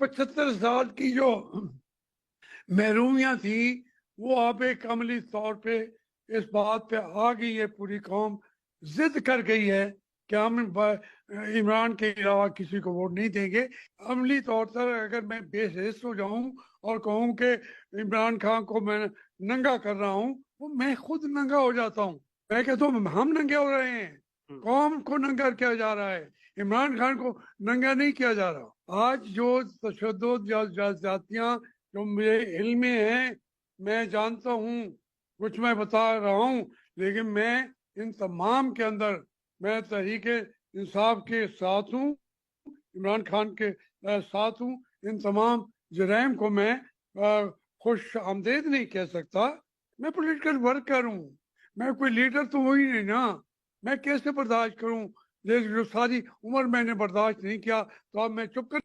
75 साल की जो महरूमियाँ थी वो अब एक अमली तौर पे इस बात पे आ गई है, पूरी कौम जिद कर गई है कि हम इमरान के अलावा किसी को वोट नहीं देंगे। अमली तौर पर अगर मैं बेहिस हो जाऊं और कहूं कि इमरान खान को मैं नंगा कर रहा हूं, वो मैं खुद नंगा हो जाता हूं। मैं कहता हूँ हम नंगे हो रहे हैं, कौम को नंगा किया जा रहा है, इमरान खान को नंगा नहीं किया जा रहा। आज जो तशद्दुद जातियां जो मुझे इल्म में है, मैं जानता हूँ, कुछ मैं बता रहा हूँ, लेकिन मैं इन तमाम के अंदर मैं तहरीक इंसाफ के साथ हूँ, इमरान खान के साथ हूँ। इन तमाम जराइम को मैं खुश आमदेद नहीं कह सकता। मैं पॉलिटिकल वर्कर हूँ, मैं कोई लीडर तो हुई नहीं ना। मैं कैसे बर्दाश्त करूँ, लेकिन जो सारी उम्र मैंने बर्दाश्त नहीं किया, तो अब मैं चुप कर